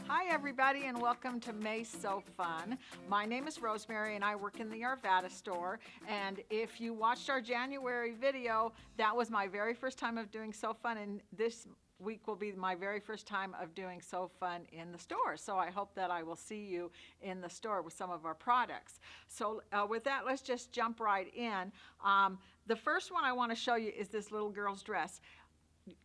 Hi everybody and welcome to May Sew Fun. My name is Rosemary and I work in the Arvada store, and if you watched our January video, that was my very first time of doing Sew Fun, and this week will be my very first time of doing Sew Fun in the store. So I hope that I will see you in the store with some of our products. So with that, let's just jump right in. The first one I want to show you is this little girl's dress.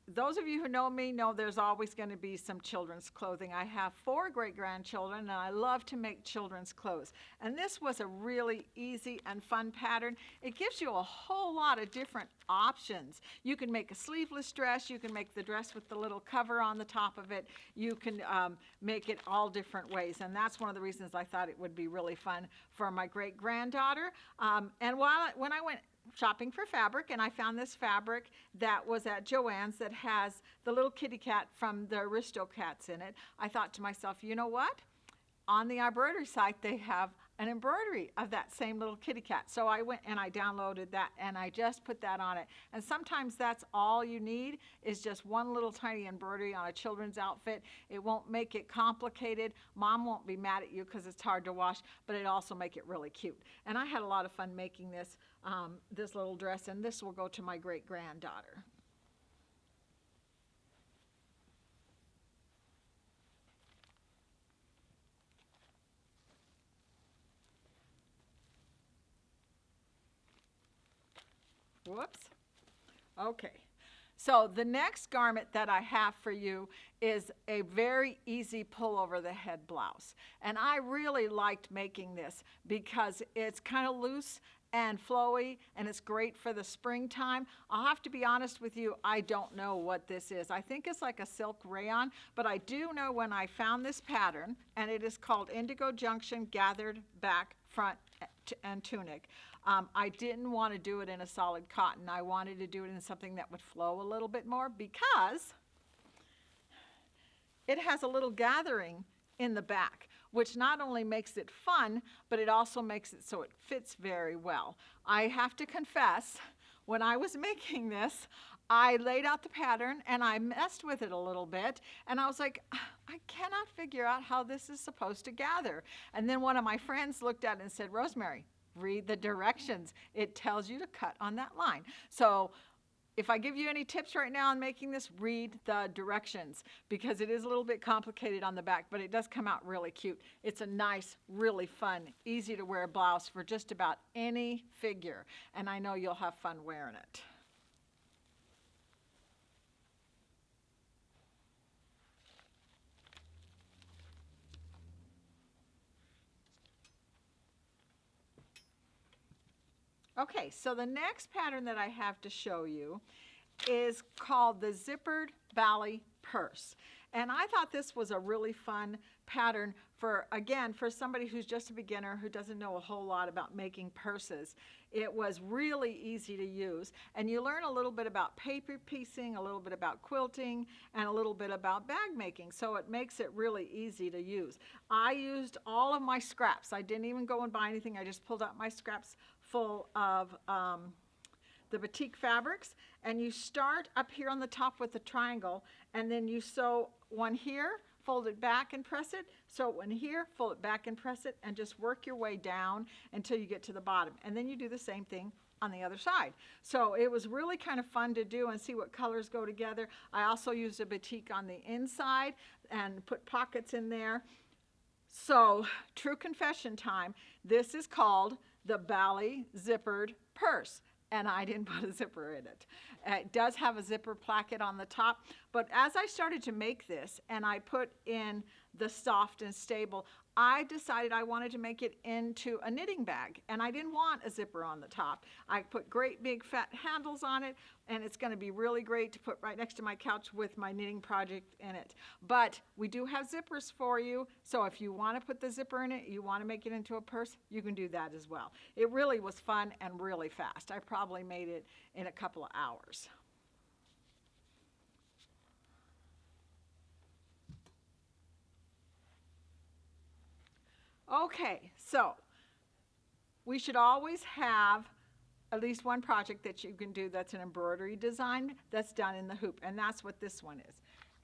Those of you who know me know there's always going to be some children's clothing. I have 4 great-grandchildren and I love to make children's clothes. And this was a really easy and fun pattern. It gives you a whole lot of different options. You can make a sleeveless dress, you can make the dress with the little cover on the top of it, you can make it all different ways. And that's one of the reasons I thought it would be really fun for my great-granddaughter. And when I went shopping for fabric, and I found this fabric that was at Joann's that has the little kitty cat from the Aristocats in it. I thought to myself, you know what? On the embroidery site, they have an embroidery of that same little kitty cat. So I went and I downloaded that and I just put that on it. And sometimes that's all you need is just one little tiny embroidery on a children's outfit. It won't make it complicated. Mom won't be mad at you because it's hard to wash, but it also make it really cute. And I had a lot of fun making this, this little dress, and this will go to my great-granddaughter. Whoops. Okay. So the next garment that I have for you is a very easy pull over the head blouse. And I really liked making this because it's kind of loose and flowy, and it's great for the springtime. I'll have to be honest with you, I don't know what this is. I think it's like a silk rayon, but I do know when I found this pattern, and it is called Indigo Junction Gathered Back Front and Tunic. I didn't want to do it in a solid cotton. I wanted to do it in something that would flow a little bit more because it has a little gathering in the back, which not only makes it fun, but it also makes it so it fits very well. I have to confess, when I was making this, I laid out the pattern and I messed with it a little bit, and I was like, I cannot figure out how this is supposed to gather. And then one of my friends looked at it and said, Rosemary, read the directions. It tells you to cut on that line. So if I give you any tips right now on making this, read the directions, because it is a little bit complicated on the back, but it does come out really cute. It's a nice, really fun, easy to wear blouse for just about any figure, and I know you'll have fun wearing it. Okay, so the next pattern that I have to show you is called the Zippered Bally purse. And I thought this was a really fun pattern for, again, for somebody who's just a beginner who doesn't know a whole lot about making purses. It was really easy to use, and you learn a little bit about paper piecing, a little bit about quilting, and a little bit about bag making, so it makes it really easy to use. I used all of my scraps. I didn't even go and buy anything. I just pulled out my scraps full of the batik fabrics, and you start up here on the top with the triangle, and then you sew one here, fold it back and press it, sew one here, fold it back and press it, and just work your way down until you get to the bottom. And then you do the same thing on the other side. So it was really kind of fun to do and see what colors go together. I also used a batik on the inside and put pockets in there. So, true confession time, this is called the Bally Zippered purse, and I didn't put a zipper in it. It does have a zipper placket on the top, but as I started to make this and I put in the soft and stable, I decided I wanted to make it into a knitting bag, and I didn't want a zipper on the top. I put great big fat handles on it, and it's going to be really great to put right next to my couch with my knitting project in it. But we do have zippers for you, so if you want to put the zipper in it, you want to make it into a purse, you can do that as well. It really was fun and really fast. I probably made it in a couple of hours. Okay, so we should always have at least one project that you can do that's an embroidery design that's done in the hoop, and that's what this one is.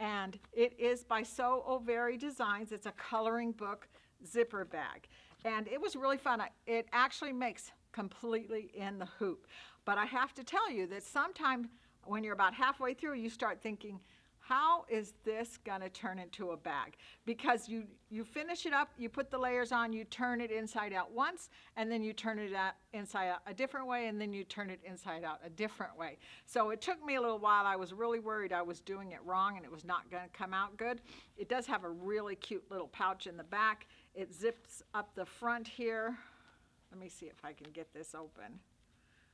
And it is by Sew O'Very Designs. It's a coloring book zipper bag. And it was really fun. It actually makes completely in the hoop. But I have to tell you that sometimes when you're about halfway through, you start thinking, how is this going to turn into a bag? Because you finish it up, you put the layers on, you turn it inside out once, and then you turn it out inside out a different way, and then you turn it inside out a different way. So it took me a little while. I was really worried I was doing it wrong and it was not going to come out good. It does have a really cute little pouch in the back. It zips up the front here. Let me see if I can get this open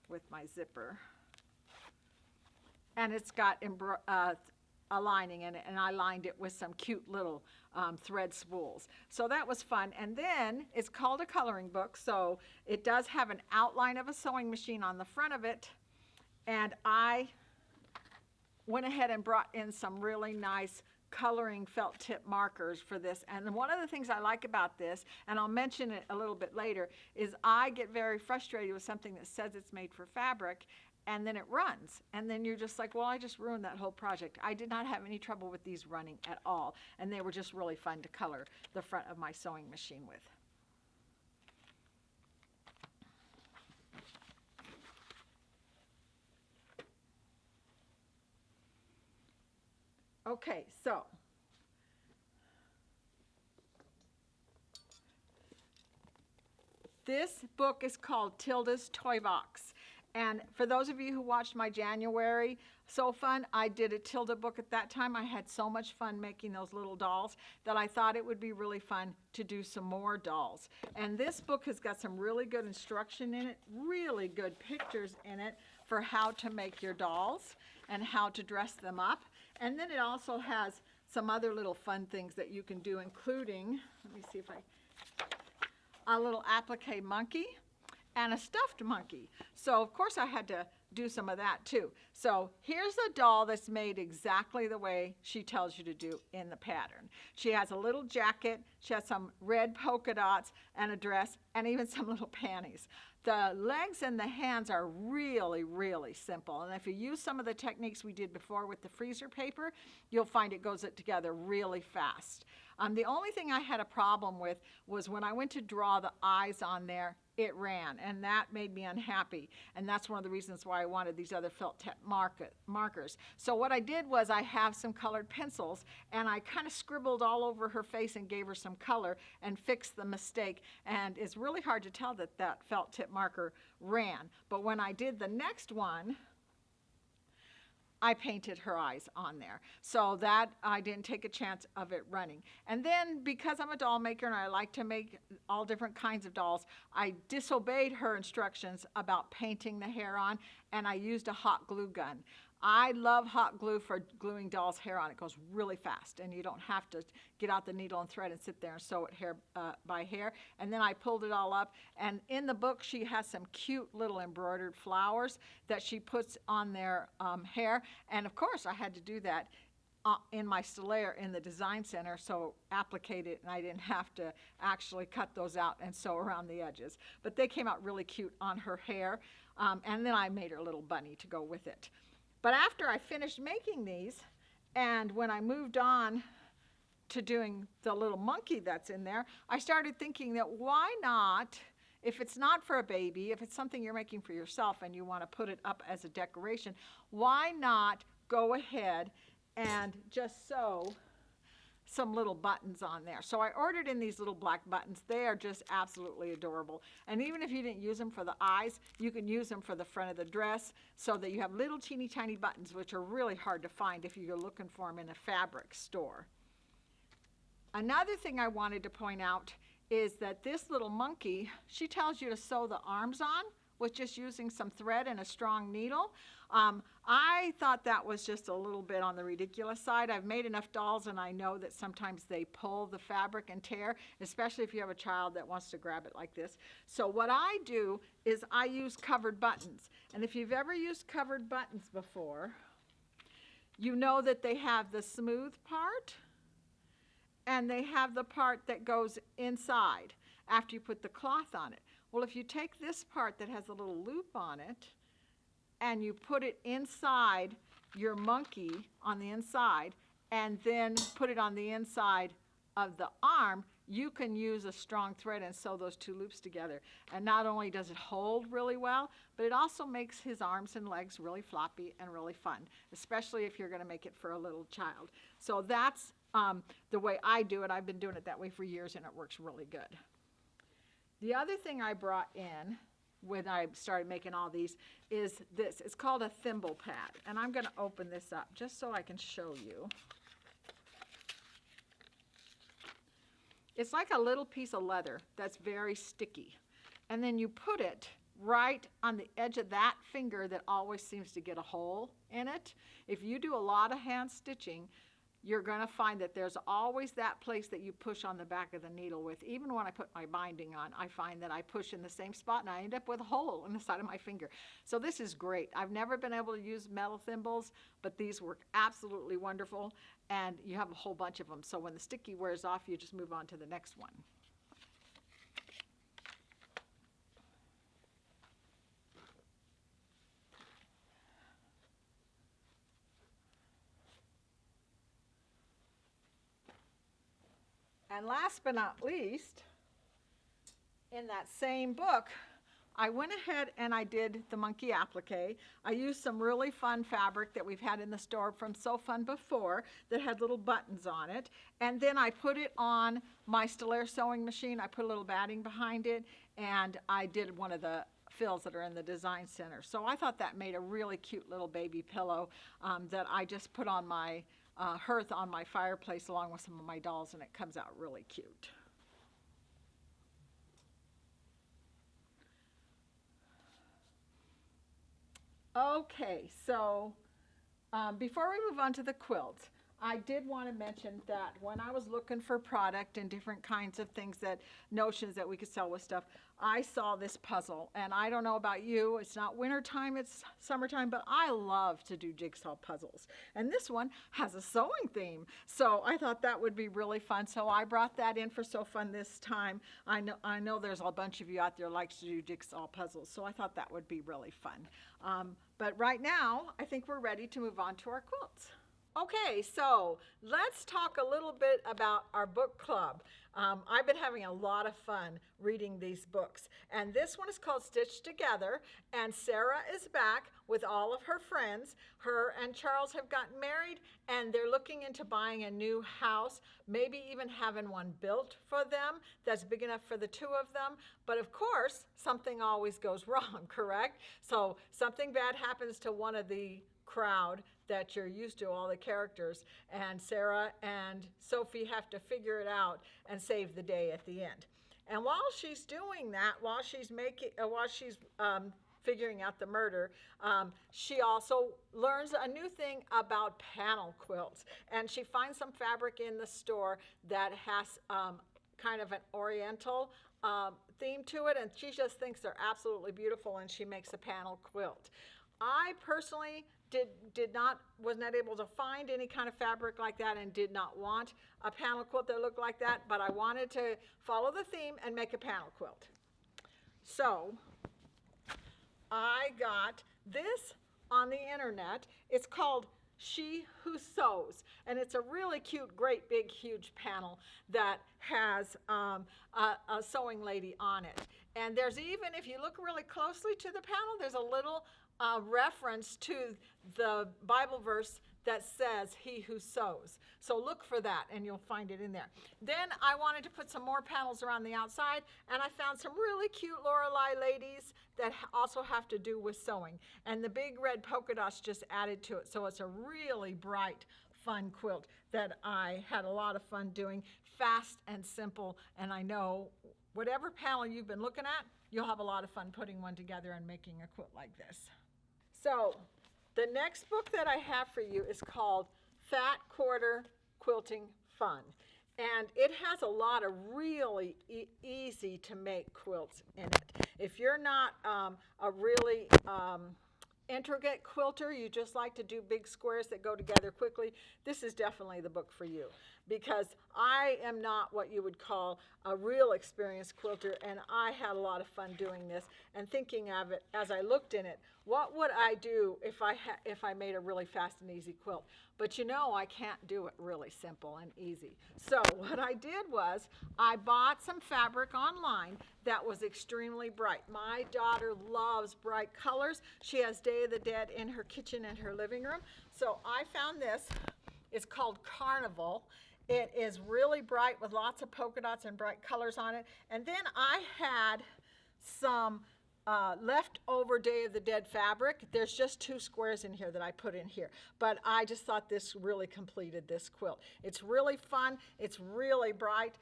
with my zipper. And it's got a lining in it, and I lined it with some cute little thread spools. So that was fun. And then it's called a coloring book, so it does have an outline of a sewing machine on the front of it. And I went ahead and brought in some really nice coloring felt tip markers for this. And one of the things I like about this, and I'll mention it a little bit later, is I get very frustrated with something that says it's made for fabric, and then it runs. And then you're just like, well, I just ruined that whole project. I did not have any trouble with these running at all. And they were just really fun to color the front of my sewing machine with. Okay, so this book is called Tilda's Toy Box. And for those of you who watched my January Sew Fun, I did a Tilda book at that time. I had so much fun making those little dolls that I thought it would be really fun to do some more dolls. And this book has got some really good instruction in it, really good pictures in it for how to make your dolls and how to dress them up. And then it also has some other little fun things that you can do, including, let me see if a little applique monkey and a stuffed monkey. So of course I had to do some of that too. So here's a doll that's made exactly the way she tells you to do in the pattern. She has a little jacket, she has some red polka dots and a dress, and even some little panties. The legs and the hands are really, really simple. And if you use some of the techniques we did before with the freezer paper, you'll find it goes together really fast. The only thing I had a problem with was when I went to draw the eyes on there, it ran, and that made me unhappy. And that's one of the reasons why I wanted these other felt tip markers. So what I did was I have some colored pencils, and I kind of scribbled all over her face and gave her some color and fixed the mistake. And it's really hard to tell that that felt tip marker ran. But when I did the next one, I painted her eyes on there. So that I didn't take a chance of it running. And then because I'm a doll maker and I like to make all different kinds of dolls, I disobeyed her instructions about painting the hair on, and I used a hot glue gun. I love hot glue for gluing dolls' hair on. It goes really fast, and you don't have to get out the needle and thread and sit there and sew it hair by hair. And then I pulled it all up, and in the book she has some cute little embroidered flowers that she puts on their hair. And of course I had to do that in my Stelaire in the design center, so appliqued it, and I didn't have to actually cut those out and sew around the edges. But they came out really cute on her hair, and then I made her a little bunny to go with it. But after I finished making these, and when I moved on to doing the little monkey that's in there, I started thinking that why not, if it's not for a baby, if it's something you're making for yourself and you want to put it up as a decoration, why not go ahead and just sew some little buttons on there. So I ordered in these little black buttons. They are just absolutely adorable. And even if you didn't use them for the eyes, you can use them for the front of the dress so that you have little teeny tiny buttons, which are really hard to find if you're looking for them in a fabric store. Another thing I wanted to point out is that this little monkey, she tells you to sew the arms on with just using some thread and a strong needle. I thought that was just a little bit on the ridiculous side. I've made enough dolls, and I know that sometimes they pull the fabric and tear, especially if you have a child that wants to grab it like this. So what I do is I use covered buttons. And if you've ever used covered buttons before, you know that they have the smooth part, and they have the part that goes inside after you put the cloth on it. Well, if you take this part that has a little loop on it and you put it inside your monkey on the inside and then put it on the inside of the arm, you can use a strong thread and sew those two loops together. And not only does it hold really well, but it also makes his arms and legs really floppy and really fun, especially if you're going to make it for a little child. So that's the way I do it. I've been doing it that way for years, and it works really good. The other thing I brought in when I started making all these is this. It's called a thimble pad, and I'm going to open this up just so I can show you. It's like a little piece of leather that's very sticky, and then you put it right on the edge of that finger that always seems to get a hole in it. If you do a lot of hand stitching, you're going to find that there's always that place that you push on the back of the needle with. Even when I put my binding on, I find that I push in the same spot and I end up with a hole in the side of my finger. So this is great. I've never been able to use metal thimbles, but these work absolutely wonderful, and you have a whole bunch of them. So when the sticky wears off, you just move on to the next one. And last but not least, in that same book, I went ahead and I did the monkey applique. I used some really fun fabric that we've had in the store from So Fun before that had little buttons on it. And then I put it on my Stellaire sewing machine. I put a little batting behind it, and I did one of the fills that are in the design center. So I thought that made a really cute little baby pillow that I just put on my hearth on my fireplace along with some of my dolls, and it comes out really cute. Okay, so before we move on to the quilt, I did want to mention that when I was looking for product and different kinds of things, that notions that we could sell with stuff, I saw this puzzle. And I don't know about you, it's not wintertime, it's summertime, but I love to do jigsaw puzzles. And this one has a sewing theme. So I thought that would be really fun. So I brought that in for So Fun this time. I know there's a bunch of you out there likes to do jigsaw puzzles, so I thought that would be really fun. But right now, I think we're ready to move on to our quilts. Okay, so let's talk a little bit about our book club. I've been having a lot of fun reading these books, and this one is called Stitched Together, and Sarah is back with all of her friends. Her and Charles have gotten married, and they're looking into buying a new house, maybe even having one built for them that's big enough for the two of them. But of course, something always goes wrong, correct? So something bad happens to one of the crowd that you're used to, all the characters, and Sarah and Sophie have to figure it out and save the day at the end. And while she's doing that, while she's figuring out the murder, she also learns a new thing about panel quilts, and she finds some fabric in the store that has kind of an oriental theme to it, and she just thinks they're absolutely beautiful, and she makes a panel quilt. I personally was not able to find any kind of fabric like that and did not want a panel quilt that looked like that, but I wanted to follow the theme and make a panel quilt. So I got this on the internet. It's called She Who Sews, and it's a really cute, great, big, huge panel that has a sewing lady on it. And there's even, if you look really closely to the panel, there's a little reference to the Bible verse that says, "He who sews." So look for that, and you'll find it in there. Then I wanted to put some more panels around the outside, and I found some really cute Lorelei ladies that also have to do with sewing. And the big red polka dots just added to it, so it's a really bright, fun quilt that I had a lot of fun doing, fast and simple. And I know whatever panel you've been looking at, you'll have a lot of fun putting one together and making a quilt like this. So the next book that I have for you is called Fat Quarter Quilting Fun. And it has a lot of really easy to make quilts in it. If you're not a really intricate quilter, you just like to do big squares that go together quickly, this is definitely the book for you, because I am not what you would call a real experienced quilter, and I had a lot of fun doing this and thinking of it as I looked in it. what would I do if I made a really fast and easy quilt? But you know, I can't do it really simple and easy. So what I did was I bought some fabric online that was extremely bright. My daughter loves bright colors. She has Day of the Dead in her kitchen and her living room. So I found this. It's called Carnival. It is really bright with lots of polka dots and bright colors on it. And then I had some leftover Day of the Dead fabric. There's just 2 squares in here that I put in here, but I just thought this really completed this quilt. It's really fun, it's really bright,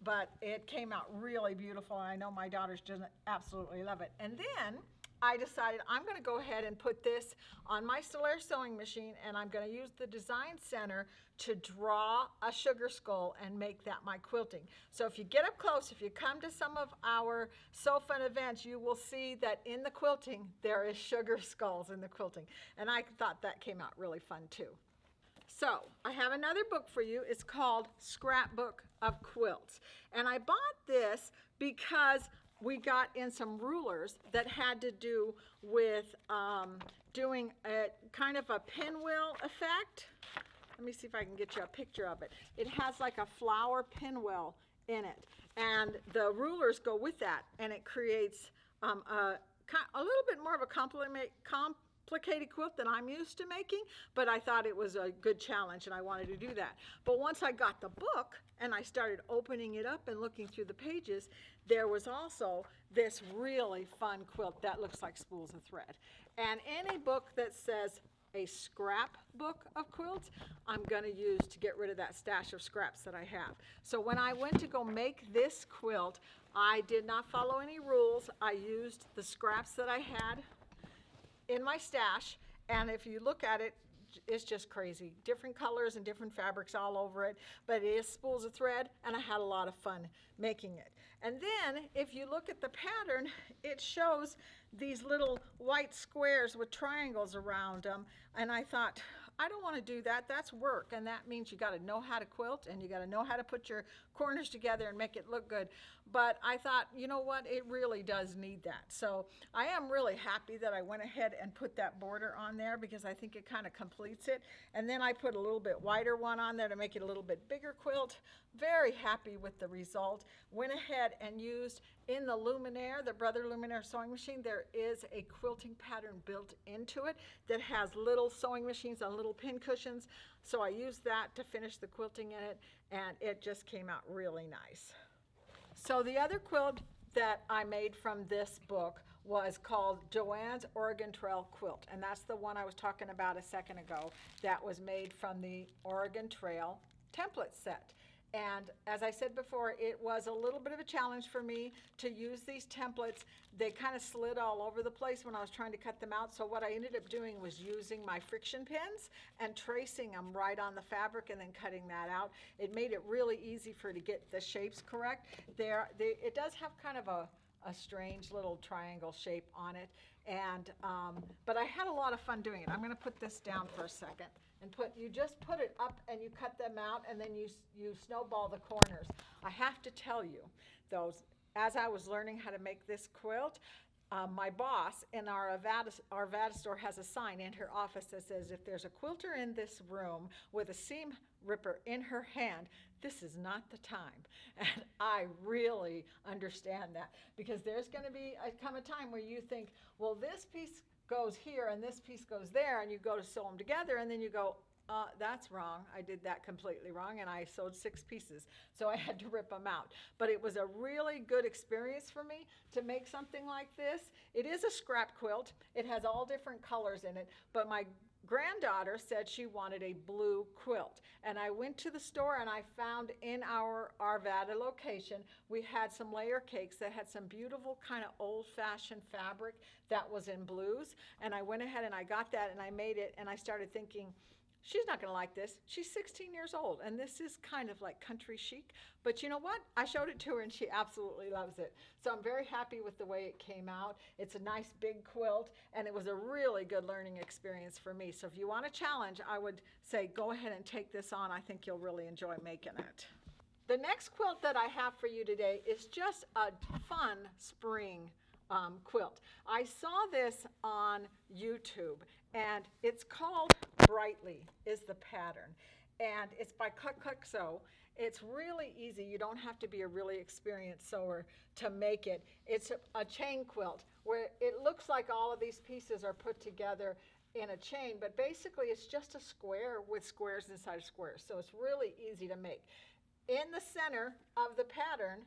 but it came out really beautiful, and I know my daughters just absolutely love it. And then I decided I'm going to go ahead and put this on my Solaire sewing machine, and I'm going to use the Design Center to draw a sugar skull and make that my quilting. So if you get up close, if you come to some of our Sew Fun events, you will see that in the quilting there is sugar skulls in the quilting, and I thought that came out really fun too. So I have another book for you. It's called Scrapbook of Quilts, and I bought this because we got in some rulers that had to do with doing a kind of a pinwheel effect. Let me see if I can get you a picture of it. It has like a flower pinwheel in it, and the rulers go with that, and it creates a little bit more of a complicated quilt than I'm used to making, but I thought it was a good challenge and I wanted to do that. But once I got the book and I started opening it up and looking through the pages, there was also this really fun quilt that looks like spools of thread. And any book that says a scrapbook of quilts, I'm going to use to get rid of that stash of scraps that I have. So when I went to go make this quilt, I did not follow any rules. I used the scraps that I had in my stash, and if you look at it, it's just crazy. Different colors and different fabrics all over it, but it is spools of thread, and I had a lot of fun making it. And then if you look at the pattern, it shows these little white squares with triangles around them, and I thought, I don't want to do that. That's work, and that means you got to know how to quilt, and you got to know how to put your corners together and make it look good. But I thought, you know what, it really does need that. So I am really happy that I went ahead and put that border on there because I think it kind of completes it. And then I put a little bit wider one on there to make it a little bit bigger quilt. Very happy with the result. Went ahead and used in the Luminaire, the Brother Luminaire sewing machine, there is a quilting pattern built into it that has little sewing machines and little pin cushions. So I used that to finish the quilting in it, and it just came out really nice. So the other quilt that I made from this book was called Joann's Oregon Trail Quilt, and that's the one I was talking about a second ago that was made from the Oregon Trail template set. And as I said before, it was a little bit of a challenge for me to use these templates. They kind of slid all over the place when I was trying to cut them out. So what I ended up doing was using my friction pins and tracing them right on the fabric and then cutting that out. It made it really easy for to get the shapes correct. It does have kind of a strange little triangle shape on it. And but I had a lot of fun doing it. I'm going to put this down for a second. And you just put it up and you cut them out, and then you snowball the corners. I have to tell you, as I was learning how to make this quilt, my boss in our Avada store has a sign in her office that says, if there's a quilter in this room with a seam ripper in her hand, this is not the time. And I really understand that, because there's going to come a time where you think, well, this piece goes here and this piece goes there, and you go to sew them together, and then you go, that's wrong. I did that completely wrong, and I sewed 6 pieces, so I had to rip them out. But it was a really good experience for me to make something like this. It is a scrap quilt. It has all different colors in it, but my granddaughter said she wanted a blue quilt, and I went to the store and I found in our Arvada location we had some layer cakes that had some beautiful kind of old-fashioned fabric that was in blues, and I went ahead and I got that and I made it, and I started thinking, she's not going to like this. She's 16 years old, and this is kind of like country chic. But you know what? I showed it to her, and she absolutely loves it. So I'm very happy with the way it came out. It's a nice big quilt, and it was a really good learning experience for me. So if you want a challenge, I would say go ahead and take this on. I think you'll really enjoy making it. The next quilt that I have for you today is just a fun spring quilt. I saw this on YouTube, and it's called Brightly is the pattern, and it's by Cut Cut Sew. It's really easy. You don't have to be a really experienced sewer to make it. It's a chain quilt where it looks like all of these pieces are put together in a chain, but basically it's just a square with squares inside of squares. So it's really easy to make. In the center of the pattern,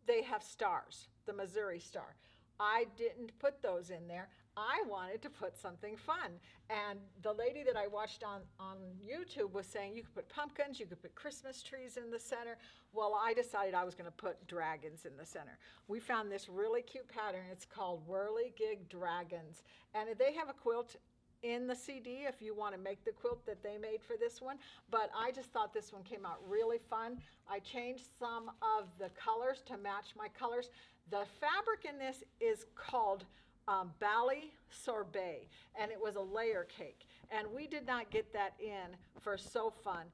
they have stars, the Missouri star. I didn't put those in there. I wanted to put something fun. And the lady that I watched on YouTube was saying you could put pumpkins, you could put Christmas trees in the center. Well, I decided I was going to put dragons in the center. We found this really cute pattern. It's called Whirligig Dragons. And they have a quilt in the CD if you want to make the quilt that they made for this one, but I just thought this one came out really fun. I changed some of the colors to match my colors. The fabric in this is called Bally sorbet, and it was a layer cake, and we did not get that in for So Fun,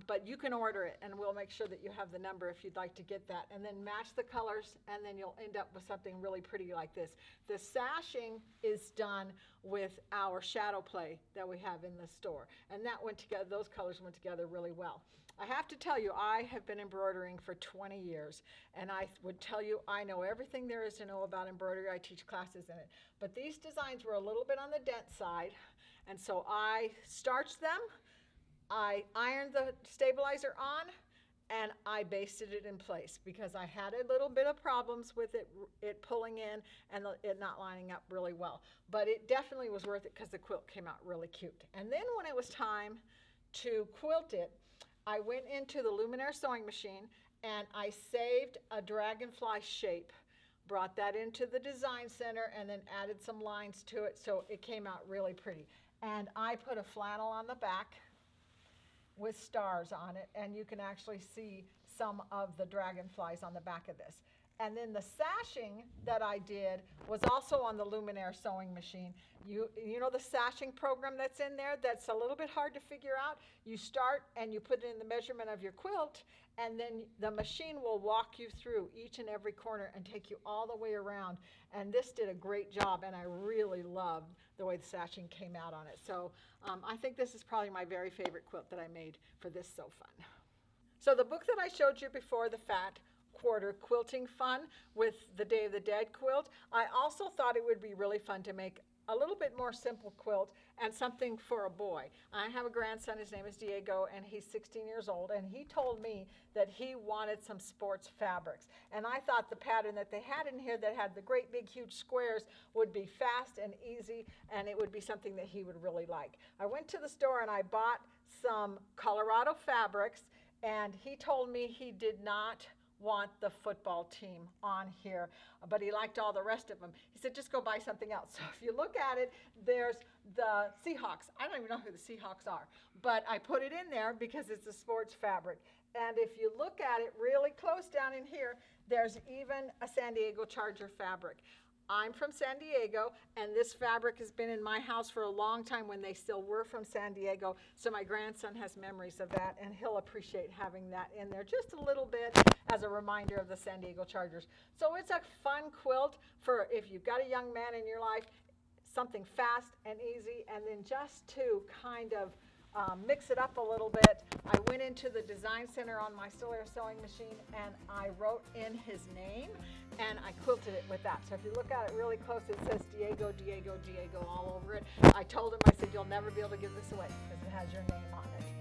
but you can order it, and we'll make sure that you have the number if you'd like to get that, and then match the colors, and then you'll end up with something really pretty like this. The sashing is done with our shadow play that we have in the store, and that went together, those colors went together really well. I have to tell you, I have been embroidering for 20 years, and I would tell you I know everything there is to know about embroidery. I teach classes in it. But these designs were a little bit on the dent side, and so I starched them, I ironed the stabilizer on, and I basted it in place because I had a little bit of problems with it pulling in and it not lining up really well. But it definitely was worth it because the quilt came out really cute. And then when it was time to quilt it, I went into the Luminaire sewing machine and I saved a dragonfly shape, brought that into the design center, and then added some lines to it so it came out really pretty. And I put a flannel on the back with stars on it, and you can actually see some of the dragonflies on the back of this. And then the sashing that I did was also on the Luminaire sewing machine. You know the sashing program that's in there that's a little bit hard to figure out? You start and you put it in the measurement of your quilt, and then the machine will walk you through each and every corner and take you all the way around. And this did a great job, and I really loved the way the sashing came out on it. So I think this is probably my very favorite quilt that I made for this So Fun. So the book that I showed you before, the fat Quarter Quilting Fun with the Day of the Dead quilt, I also thought it would be really fun to make a little bit more simple quilt and something for a boy. I have a grandson, his name is Diego, and he's 16 years old, and he told me that he wanted some sports fabrics. And I thought the pattern that they had in here that had the great big huge squares would be fast and easy, and it would be something that he would really like. I went to the store and I bought some Colorado fabrics, and he told me he did not want the football team on here, but he liked all the rest of them. He said, just go buy something else. So if you look at it, there's the Seahawks. I don't even know who the Seahawks are, but I put it in there because it's a sports fabric. And if you look at it really close down in here, there's even a San Diego Charger fabric. I'm from San Diego, and this fabric has been in my house for a long time when they still were from San Diego, so my grandson has memories of that, and he'll appreciate having that in there just a little bit as a reminder of the San Diego Chargers. So it's a fun quilt for if you've got a young man in your life, something fast and easy, and then just to kind of mix it up a little bit. I went into the design center on my Still Air sewing machine and I wrote in his name and I quilted it with that. So if you look at it really close, it says Diego, Diego, Diego all over it. I told him, I said, you'll never be able to give this away because it has your name on it.